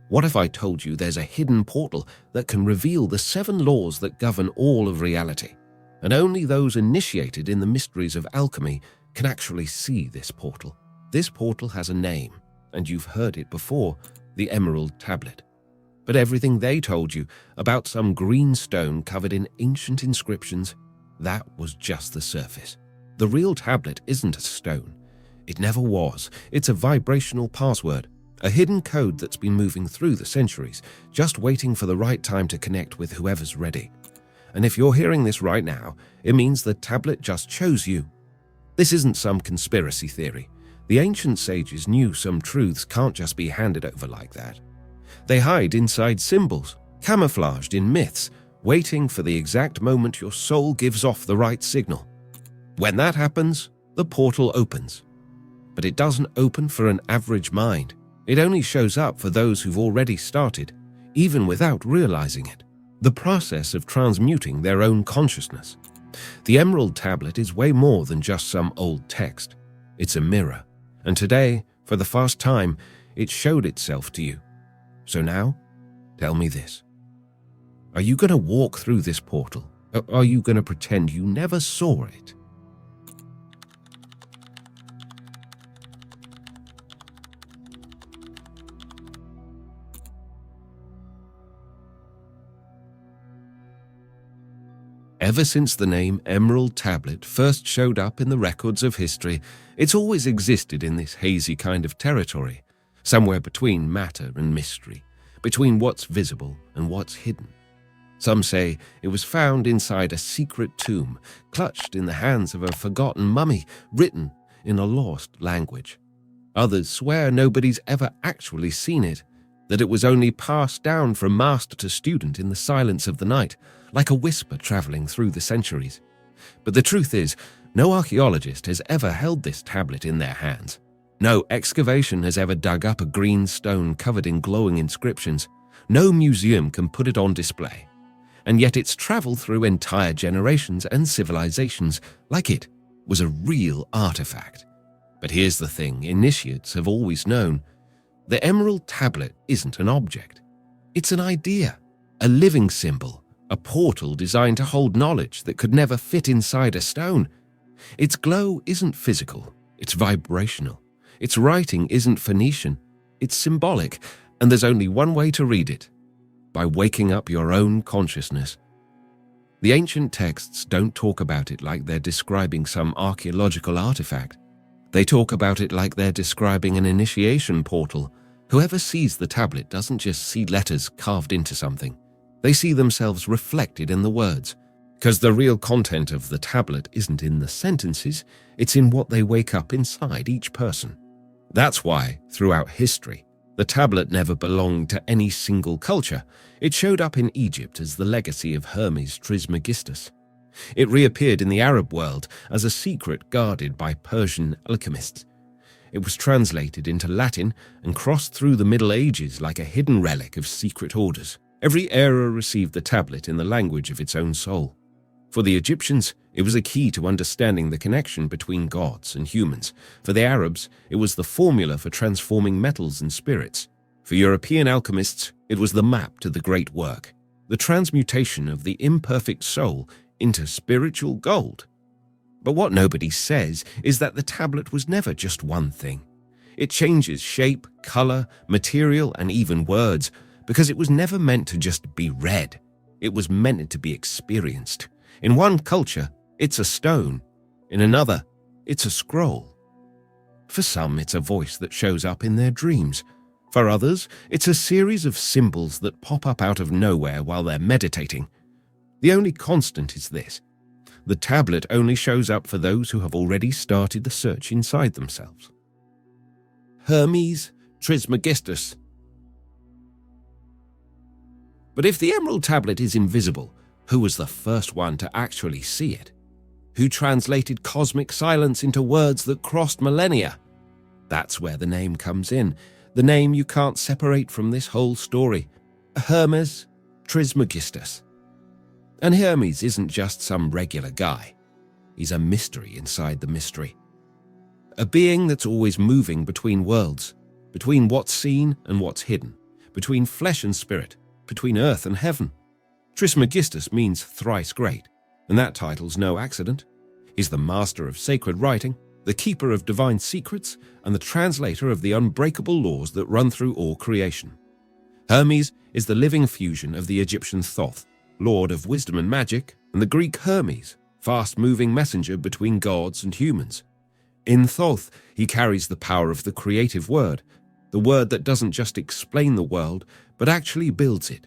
What if I told you there's a hidden portal that can reveal the 7 laws that govern all of reality, and only those initiated in the mysteries of alchemy can actually see this portal? This portal has a name, and you've heard it before, the Emerald Tablet. But everything they told you about some green stone covered in ancient inscriptions, that was just the surface. The real tablet isn't a stone. It never was. It's a vibrational password, a hidden code that's been moving through the centuries, just waiting for the right time to connect with whoever's ready. And if you're hearing this right now, it means the tablet just chose you. This isn't some conspiracy theory. The ancient sages knew some truths can't just be handed over like that. They hide inside symbols, camouflaged in myths, waiting for the exact moment your soul gives off the right signal. When that happens, the portal opens. But it doesn't open for an average mind. It only shows up for those who've already started, even without realizing it. The process of transmuting their own consciousness. The Emerald Tablet is way more than just some old text. It's a mirror. And today, for the first time, it showed itself to you. So now, tell me this. Are you going to walk through this portal? Or are you going to pretend you never saw it? Ever since the name Emerald Tablet first showed up in the records of history, it's always existed in this hazy kind of territory, somewhere between matter and mystery, between what's visible and what's hidden. Some say it was found inside a secret tomb, clutched in the hands of a forgotten mummy, written in a lost language. Others swear nobody's ever actually seen it, that it was only passed down from master to student in the silence of the night, like a whisper traveling through the centuries. But the truth is, no archaeologist has ever held this tablet in their hands. No excavation has ever dug up a green stone covered in glowing inscriptions. No museum can put it on display. And yet it's traveled through entire generations and civilizations like it was a real artifact. But here's the thing initiates have always known. The Emerald Tablet isn't an object. It's an idea, a living symbol, a portal designed to hold knowledge that could never fit inside a stone. Its glow isn't physical, it's vibrational. Its writing isn't Phoenician, it's symbolic, and there's only one way to read it: by waking up your own consciousness. The ancient texts don't talk about it like they're describing some archaeological artifact. They talk about it like they're describing an initiation portal. Whoever sees the tablet doesn't just see letters carved into something. They see themselves reflected in the words. Because the real content of the tablet isn't in the sentences, it's in what they wake up inside each person. That's why, throughout history, the tablet never belonged to any single culture. It showed up in Egypt as the legacy of Hermes Trismegistus. It reappeared in the Arab world as a secret guarded by Persian alchemists. It was translated into Latin and crossed through the Middle Ages like a hidden relic of secret orders. Every era received the tablet in the language of its own soul. For the Egyptians, it was a key to understanding the connection between gods and humans. For the Arabs, it was the formula for transforming metals and spirits. For European alchemists, it was the map to the great work, the transmutation of the imperfect soul into spiritual gold. But what nobody says is that the tablet was never just one thing. It changes shape, color, material, and even words, because it was never meant to just be read. It was meant to be experienced. In one culture, it's a stone. In another, it's a scroll. For some, it's a voice that shows up in their dreams. For others, it's a series of symbols that pop up out of nowhere while they're meditating. The only constant is this: the tablet only shows up for those who have already started the search inside themselves. Hermes Trismegistus. But if the Emerald Tablet is invisible, who was the first one to actually see it? Who translated cosmic silence into words that crossed millennia? That's where the name comes in, the name you can't separate from this whole story: Hermes Trismegistus. And Hermes isn't just some regular guy. He's a mystery inside the mystery. A being that's always moving between worlds, between what's seen and what's hidden, between flesh and spirit, between earth and heaven. Trismegistus means thrice great, and that title's no accident. He's the master of sacred writing, the keeper of divine secrets, and the translator of the unbreakable laws that run through all creation. Hermes is the living fusion of the Egyptian Thoth, lord of wisdom and magic, and the Greek Hermes, fast-moving messenger between gods and humans. In Thoth, he carries the power of the creative word, the word that doesn't just explain the world, but actually builds it.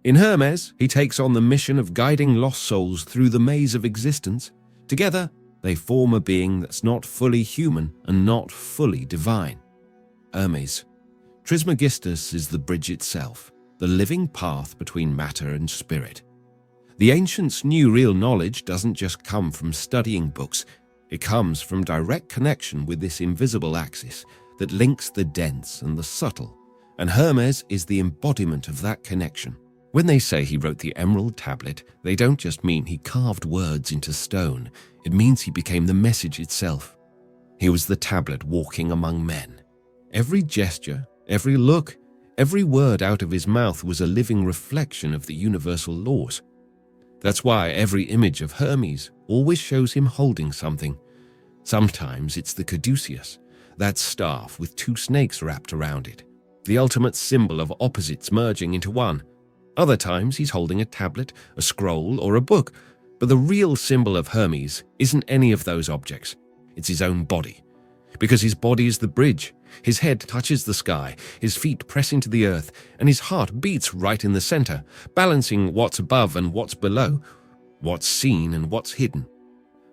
In Hermes, he takes on the mission of guiding lost souls through the maze of existence. Together, they form a being that's not fully human and not fully divine. Hermes. Trismegistus is the bridge itself, the living path between matter and spirit. The ancients knew real knowledge doesn't just come from studying books, it comes from direct connection with this invisible axis that links the dense and the subtle, and Hermes is the embodiment of that connection. When they say he wrote the Emerald Tablet, they don't just mean he carved words into stone, it means he became the message itself. He was the tablet walking among men. Every gesture, every look, every word out of his mouth was a living reflection of the universal laws. That's why every image of Hermes always shows him holding something. Sometimes it's the caduceus, that staff with two snakes wrapped around it, the ultimate symbol of opposites merging into one. Other times he's holding a tablet, a scroll, or a book, but the real symbol of Hermes isn't any of those objects. It's his own body. Because his body is the bridge. His head touches the sky, his feet press into the earth, and his heart beats right in the center, balancing what's above and what's below, what's seen and what's hidden.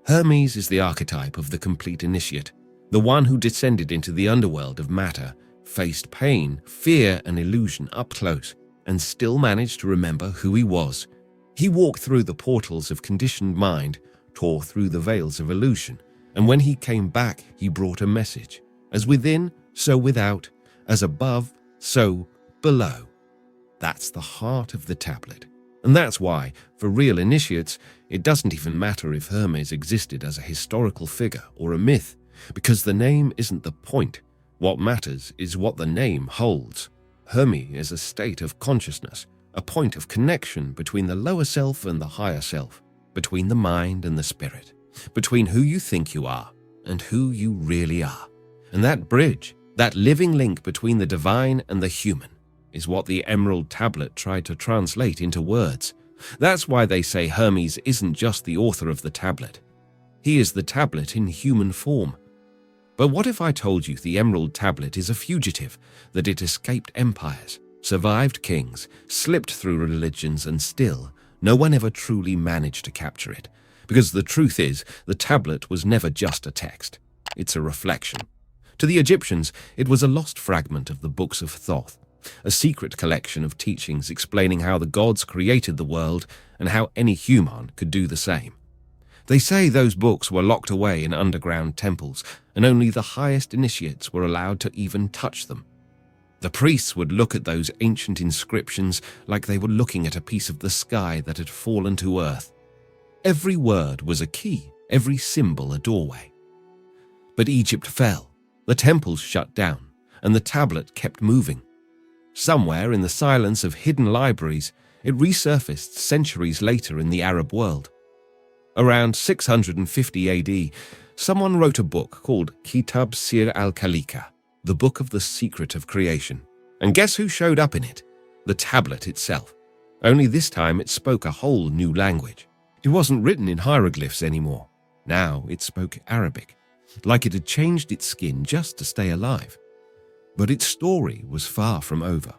Hermes is the archetype of the complete initiate, the one who descended into the underworld of matter, faced pain, fear, and illusion up close, and still managed to remember who he was. He walked through the portals of conditioned mind, tore through the veils of illusion, and when he came back, he brought a message. As within, so without, as above, so below. That's the heart of the tablet. And that's why, for real initiates, it doesn't even matter if Hermes existed as a historical figure or a myth, because the name isn't the point. What matters is what the name holds. Hermes is a state of consciousness, a point of connection between the lower self and the higher self, between the mind and the spirit, between who you think you are and who you really are. And that bridge, that living link between the divine and the human, is what the Emerald Tablet tried to translate into words. That's why they say Hermes isn't just the author of the tablet. He is the tablet in human form. But what if I told you the Emerald Tablet is a fugitive, that it escaped empires, survived kings, slipped through religions, and still, no one ever truly managed to capture it? Because the truth is, the tablet was never just a text. It's a reflection. To the Egyptians, it was a lost fragment of the books of Thoth, a secret collection of teachings explaining how the gods created the world and how any human could do the same. They say those books were locked away in underground temples, and only the highest initiates were allowed to even touch them. The priests would look at those ancient inscriptions like they were looking at a piece of the sky that had fallen to earth. Every word was a key, every symbol a doorway. But Egypt fell, the temples shut down, and the tablet kept moving. Somewhere in the silence of hidden libraries, it resurfaced centuries later in the Arab world. Around 650 AD, someone wrote a book called Kitab Sir al-Khalika, the Book of the Secret of Creation. And guess who showed up in it? The tablet itself. Only this time it spoke a whole new language. It wasn't written in hieroglyphs anymore. Now it spoke Arabic, like it had changed its skin just to stay alive. But its story was far from over.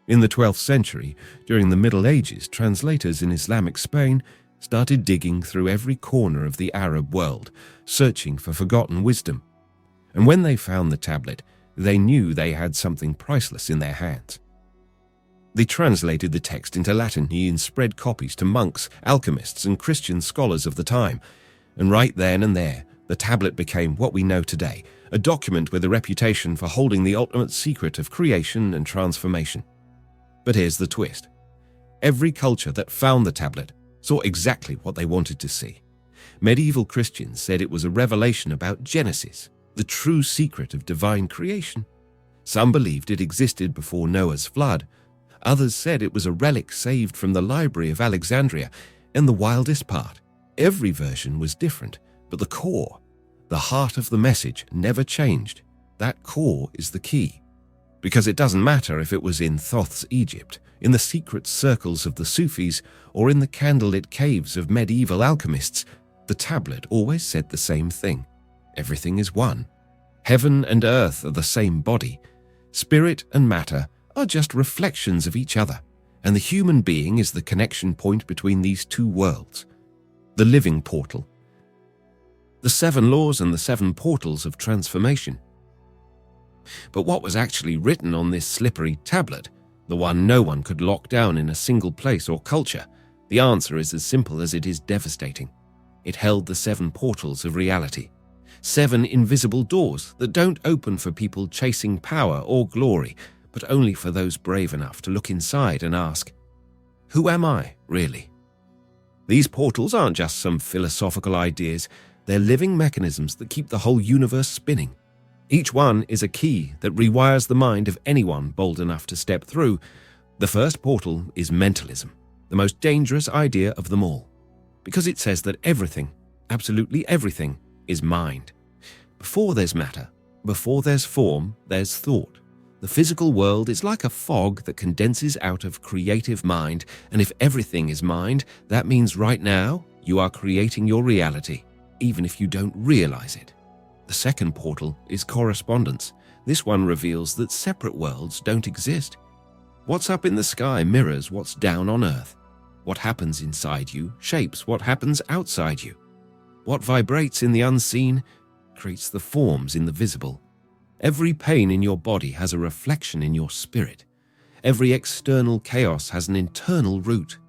In the 12th century, during the Middle Ages, translators in Islamic Spain started digging through every corner of the Arab world, searching for forgotten wisdom. And when they found the tablet, they knew they had something priceless in their hands. They translated the text into Latin and spread copies to monks, alchemists, and Christian scholars of the time. And right then and there, the tablet became what we know today, a document with a reputation for holding the ultimate secret of creation and transformation. But here's the twist. Every culture that found the tablet saw exactly what they wanted to see. Medieval Christians said it was a revelation about Genesis, the true secret of divine creation. Some believed it existed before Noah's flood. Others said it was a relic saved from the Library of Alexandria. And the wildest part, every version was different, but the core, the heart of the message, never changed. That core is the key. Because it doesn't matter if it was in Thoth's Egypt, in the secret circles of the Sufis, or in the candlelit caves of medieval alchemists, the tablet always said the same thing. Everything is one. Heaven and earth are the same body. Spirit and matter are just reflections of each other, and the human being is the connection point between these two worlds. The living portal. The 7 laws and the 7 portals of transformation. But what was actually written on this slippery tablet, the one no one could lock down in a single place or culture? The answer is as simple as it is devastating. It held the 7 portals of reality. 7 invisible doors that don't open for people chasing power or glory, but only for those brave enough to look inside and ask, who am I, really? These portals aren't just some philosophical ideas, they're living mechanisms that keep the whole universe spinning. Each one is a key that rewires the mind of anyone bold enough to step through. The first portal is mentalism, the most dangerous idea of them all, because it says that everything, absolutely everything, is mind. Before there's matter, before there's form, there's thought. The physical world is like a fog that condenses out of creative mind, and if everything is mind, that means right now you are creating your reality, even if you don't realize it. The second portal is correspondence. This one reveals that separate worlds don't exist. What's up in the sky mirrors what's down on earth. What happens inside you shapes what happens outside you. What vibrates in the unseen creates the forms in the visible. Every pain in your body has a reflection in your spirit. Every external chaos has an internal root.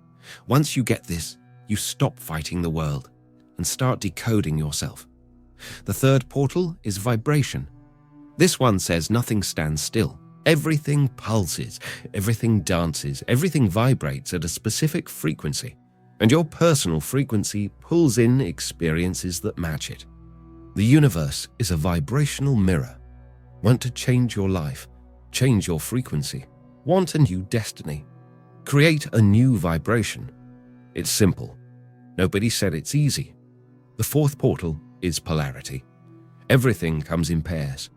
Once you get this, you stop fighting the world and start decoding yourself. The third portal is vibration. This one says nothing stands still. Everything pulses, everything dances, everything vibrates at a specific frequency, and your personal frequency pulls in experiences that match it. The universe is a vibrational mirror. Want to change your life, change your frequency, want a new destiny, create a new vibration. It's simple. Nobody said it's easy. The fourth portal is polarity. Everything comes in pairs.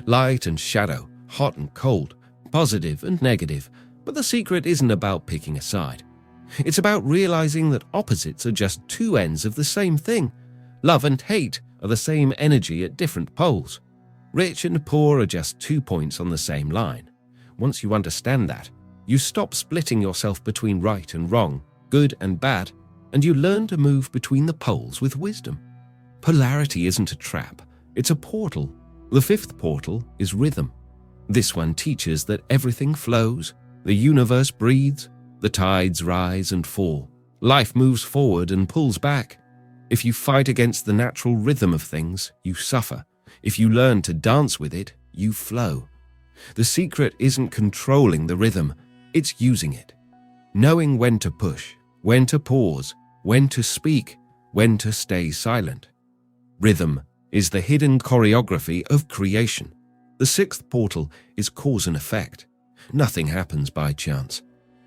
Light and shadow, hot and cold, positive and negative, but the secret isn't about picking a side. It's about realizing that opposites are just 2 ends of the same thing. Love and hate are the same energy at different poles. Rich and poor are just 2 points on the same line. Once you understand that, you stop splitting yourself between right and wrong, good and bad, and you learn to move between the poles with wisdom. Polarity isn't a trap, it's a portal. The fifth portal is rhythm. This one teaches that everything flows, the universe breathes, the tides rise and fall. Life moves forward and pulls back. If you fight against the natural rhythm of things, you suffer. If you learn to dance with it, you flow. The secret isn't controlling the rhythm, it's using it. Knowing when to push, when to pause, when to speak, when to stay silent. Rhythm is the hidden choreography of creation. The sixth portal is cause and effect. Nothing happens by chance.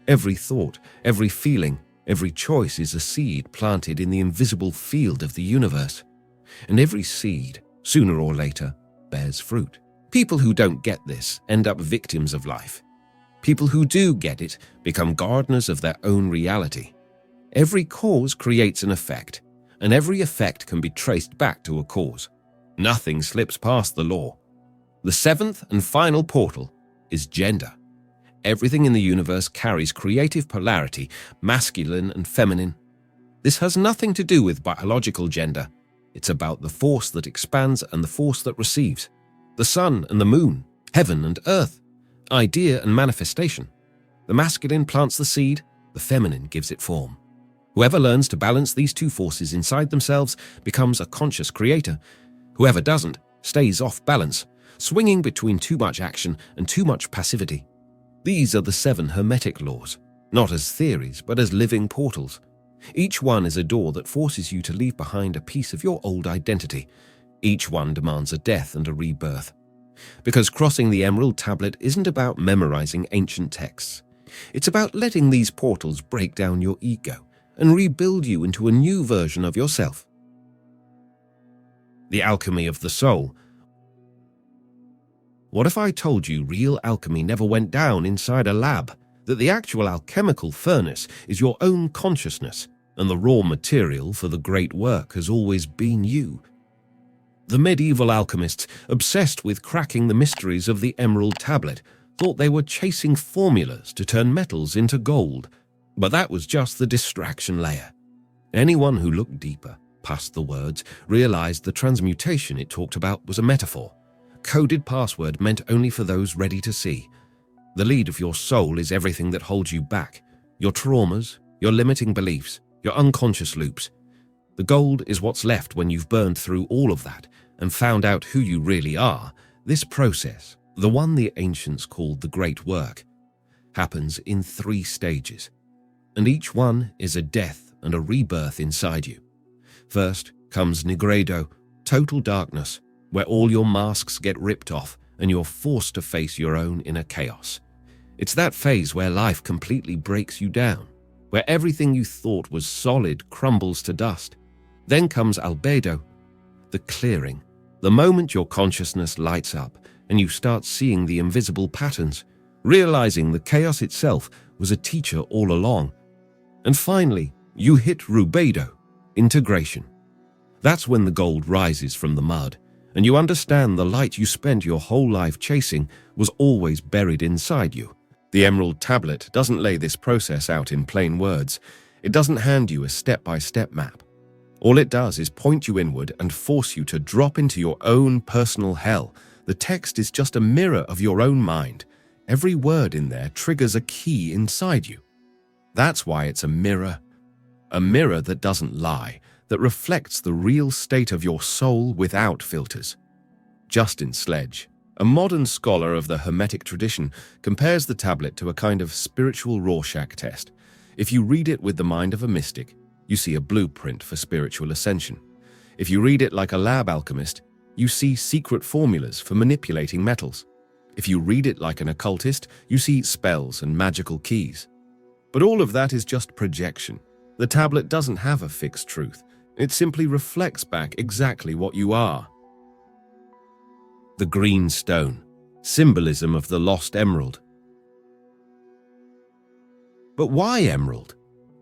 Every thought, every feeling, every choice is a seed planted in the invisible field of the universe. And every seed, sooner or later, bears fruit. People who don't get this end up victims of life. People who do get it become gardeners of their own reality. Every cause creates an effect, and every effect can be traced back to a cause. Nothing slips past the law. The seventh and final portal is gender. Everything in the universe carries creative polarity, masculine and feminine. This has nothing to do with biological gender. It's about the force that expands and the force that receives. The sun and the moon, heaven and earth, idea and manifestation. The masculine plants the seed, the feminine gives it form. Whoever learns to balance these two forces inside themselves becomes a conscious creator. Whoever doesn't stays off balance, swinging between too much action and too much passivity. These are the 7 Hermetic Laws, not as theories but as living portals. Each one is a door that forces you to leave behind a piece of your old identity. Each one demands a death and a rebirth. Because crossing the Emerald Tablet isn't about memorizing ancient texts. It's about letting these portals break down your ego and rebuild you into a new version of yourself. The alchemy of the soul. What if I told you real alchemy never went down inside a lab? That the actual alchemical furnace is your own consciousness, and the raw material for the great work has always been you. The medieval alchemists, obsessed with cracking the mysteries of the Emerald Tablet, thought they were chasing formulas to turn metals into gold, but that was just the distraction layer. Anyone who looked deeper, past the words, realized the transmutation it talked about was a metaphor. Coded password meant only for those ready to see. The lead of your soul is everything that holds you back, your traumas, your limiting beliefs, your unconscious loops. The gold is what's left when you've burned through all of that and found out who you really are. This process, the one the ancients called the Great Work, happens in 3 stages, and each one is a death and a rebirth inside you. First comes Nigredo, total darkness, where all your masks get ripped off and you're forced to face your own inner chaos. It's that phase where life completely breaks you down, where everything you thought was solid crumbles to dust. Then comes Albedo, the clearing, the moment your consciousness lights up and you start seeing the invisible patterns, realizing the chaos itself was a teacher all along. And finally, you hit Rubedo, integration. That's when the gold rises from the mud, and you understand the light you spent your whole life chasing was always buried inside you. The Emerald Tablet doesn't lay this process out in plain words. It doesn't hand you a step-by-step map. All it does is point you inward and force you to drop into your own personal hell. The text is just a mirror of your own mind. Every word in there triggers a key inside you. That's why it's a mirror that doesn't lie, that reflects the real state of your soul without filters. Justin Sledge, a modern scholar of the Hermetic tradition, compares the tablet to a kind of spiritual Rorschach test. If you read it with the mind of a mystic, you see a blueprint for spiritual ascension. If you read it like a lab alchemist, you see secret formulas for manipulating metals. If you read it like an occultist, you see spells and magical keys. But all of that is just projection. The tablet doesn't have a fixed truth. It simply reflects back exactly what you are. The green stone, symbolism of the lost emerald. But why emerald?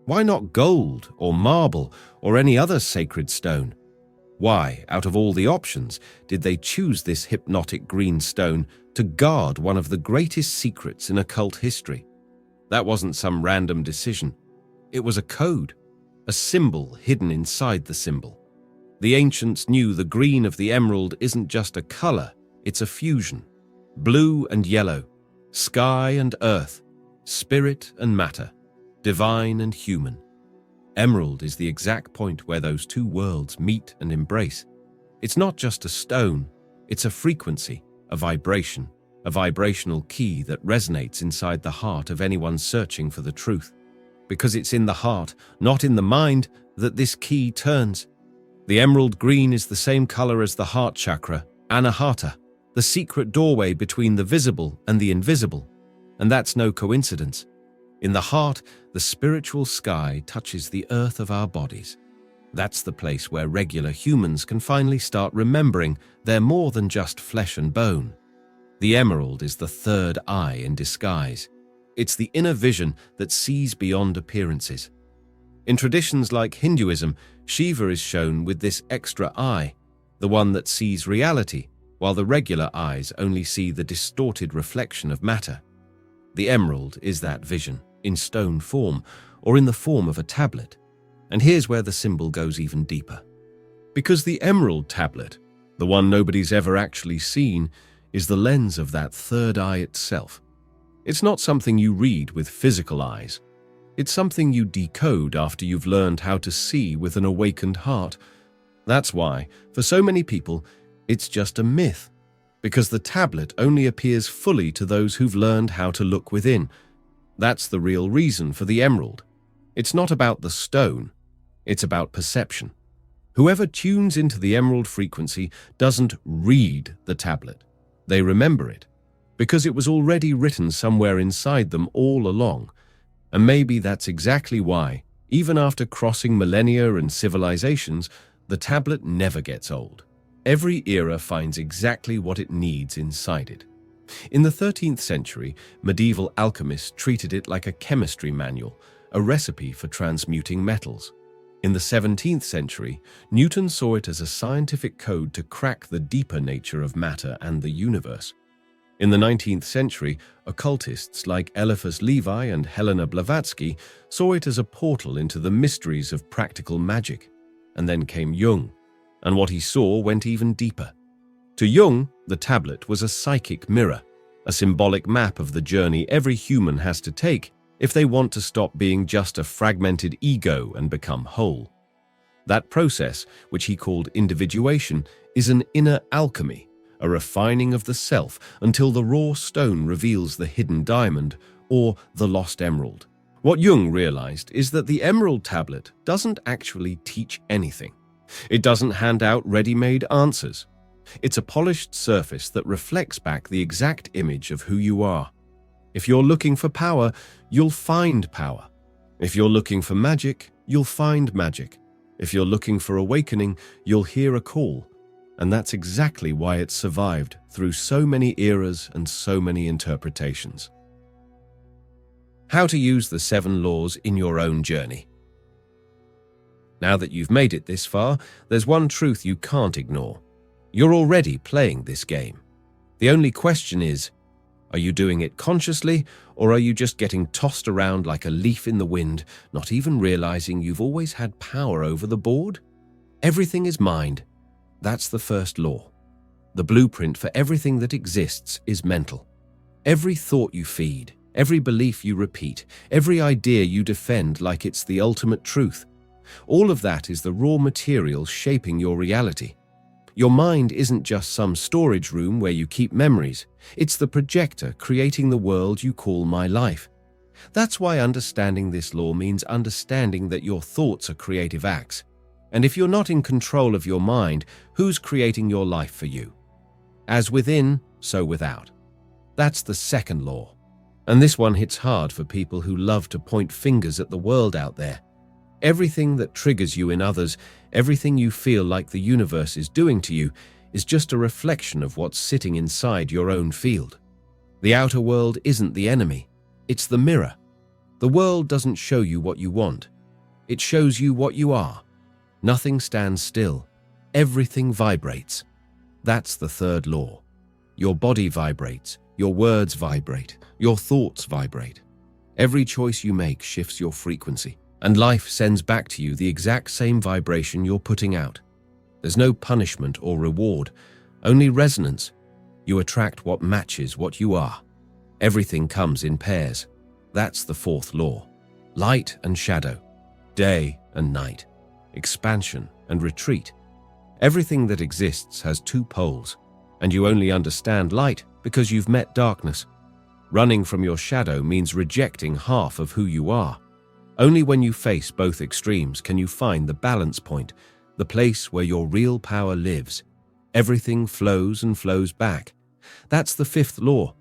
Why not gold or marble or any other sacred stone? Why, out of all the options, did they choose this hypnotic green stone to guard one of the greatest secrets in occult history? That wasn't some random decision. It was a code, a symbol hidden inside the symbol. The ancients knew the green of the emerald isn't just a color, it's a fusion. Blue and yellow, sky and earth, spirit and matter, divine and human. Emerald is the exact point where those two worlds meet and embrace. It's not just a stone, it's a frequency, a vibration, a vibrational key that resonates inside the heart of anyone searching for the truth. Because it's in the heart, not in the mind, that this key turns. The emerald green is the same color as the heart chakra, Anahata, the secret doorway between the visible and the invisible. And that's no coincidence. In the heart, the spiritual sky touches the earth of our bodies. That's the place where regular humans can finally start remembering they're more than just flesh and bone. The emerald is the third eye in disguise. It's the inner vision that sees beyond appearances. In traditions like Hinduism, Shiva is shown with this extra eye, the one that sees reality, while the regular eyes only see the distorted reflection of matter. The emerald is that vision, in stone form, or in the form of a tablet. And here's where the symbol goes even deeper. Because the emerald tablet, the one nobody's ever actually seen, is the lens of that third eye itself. It's not something you read with physical eyes. It's something you decode after you've learned how to see with an awakened heart. That's why, for so many people, it's just a myth. Because the tablet only appears fully to those who've learned how to look within. That's the real reason for the emerald. It's not about the stone, it's about perception. Whoever tunes into the emerald frequency doesn't read the tablet. They remember it, because it was already written somewhere inside them all along. And maybe that's exactly why, even after crossing millennia and civilizations, the tablet never gets old. Every era finds exactly what it needs inside it. In the 13th century, medieval alchemists treated it like a chemistry manual, a recipe for transmuting metals. In the 17th century, Newton saw it as a scientific code to crack the deeper nature of matter and the universe. In the 19th century, occultists like Eliphas Levi and Helena Blavatsky saw it as a portal into the mysteries of practical magic. And then came Jung, and what he saw went even deeper. To Jung, the tablet was a psychic mirror, a symbolic map of the journey every human has to take if they want to stop being just a fragmented ego and become whole. That process, which he called individuation, is an inner alchemy, a refining of the self until the raw stone reveals the hidden diamond or the lost emerald. What Jung realized is that the emerald tablet doesn't actually teach anything. It doesn't hand out ready-made answers. It's a polished surface that reflects back the exact image of who you are. If you're looking for power, you'll find power. If you're looking for magic, you'll find magic. If you're looking for awakening, you'll hear a call. And that's exactly why it survived through so many eras and so many interpretations. How to use the 7 laws in your own journey. Now that you've made it this far, there's one truth you can't ignore. You're already playing this game. The only question is, are you doing it consciously, or are you just getting tossed around like a leaf in the wind, not even realizing you've always had power over the board? Everything is mind. That's the first law. The blueprint for everything that exists is mental. Every thought you feed, every belief you repeat, every idea you defend like it's the ultimate truth, all of that is the raw material shaping your reality. Your mind isn't just some storage room where you keep memories. It's the projector creating the world you call my life. That's why understanding this law means understanding that your thoughts are creative acts. And if you're not in control of your mind, who's creating your life for you? As within, so without. That's the second law. And this one hits hard for people who love to point fingers at the world out there. Everything that triggers you in others, everything you feel like the universe is doing to you, is just a reflection of what's sitting inside your own field. The outer world isn't the enemy, it's the mirror. The world doesn't show you what you want. It shows you what you are. Nothing stands still. Everything vibrates. That's the third law. Your body vibrates, your words vibrate, your thoughts vibrate. Every choice you make shifts your frequency. And life sends back to you the exact same vibration you're putting out. There's no punishment or reward, only resonance. You attract what matches what you are. Everything comes in pairs. That's the fourth law. Light and shadow, day and night, expansion and retreat. Everything that exists has 2 poles, and you only understand light because you've met darkness. Running from your shadow means rejecting half of who you are. Only when you face both extremes can you find the balance point, the place where your real power lives. Everything flows and flows back. That's the 5th law.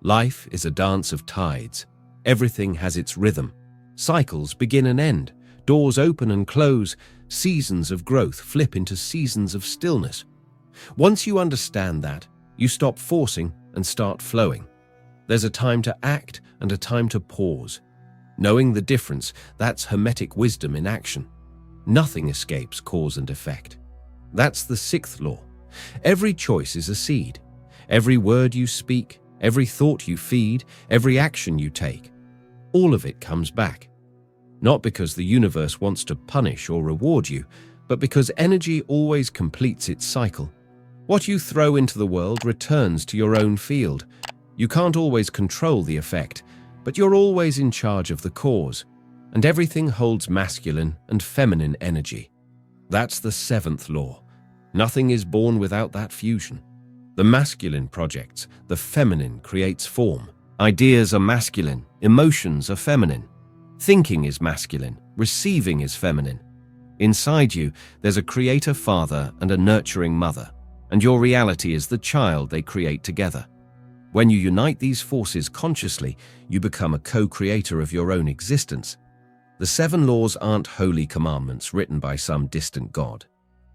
Life is a dance of tides. Everything has its rhythm. Cycles begin and end. Doors open and close. Seasons of growth flip into seasons of stillness. Once you understand that, you stop forcing and start flowing. There's a time to act and a time to pause. Knowing the difference, that's Hermetic wisdom in action. Nothing escapes cause and effect. That's the 6th law. Every choice is a seed. Every word you speak, every thought you feed, every action you take, all of it comes back. Not because the universe wants to punish or reward you, but because energy always completes its cycle. What you throw into the world returns to your own field. You can't always control the effect, but you're always in charge of the cause, and everything holds masculine and feminine energy. That's the 7th law. Nothing is born without that fusion. The masculine projects, the feminine creates form. Ideas are masculine, emotions are feminine. Thinking is masculine, receiving is feminine. Inside you, there's a creator father and a nurturing mother, and your reality is the child they create together. When you unite these forces consciously, you become a co-creator of your own existence. The 7 laws aren't holy commandments written by some distant god.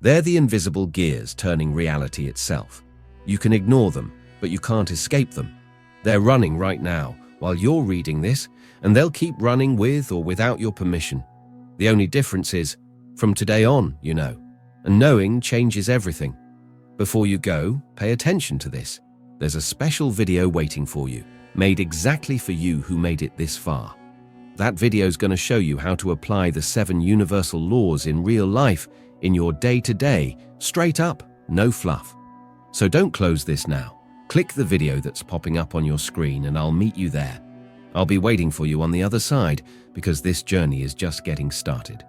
They're the invisible gears turning reality itself. You can ignore them, but you can't escape them. They're running right now, while you're reading this, and they'll keep running with or without your permission. The only difference is, from today on, you know, and knowing changes everything. Before you go, pay attention to this. There's a special video waiting for you, made exactly for you who made it this far. That video's going to show you how to apply the 7 universal laws in real life, in your day-to-day, straight up, no fluff. So don't close this now. Click the video that's popping up on your screen and I'll meet you there. I'll be waiting for you on the other side because this journey is just getting started.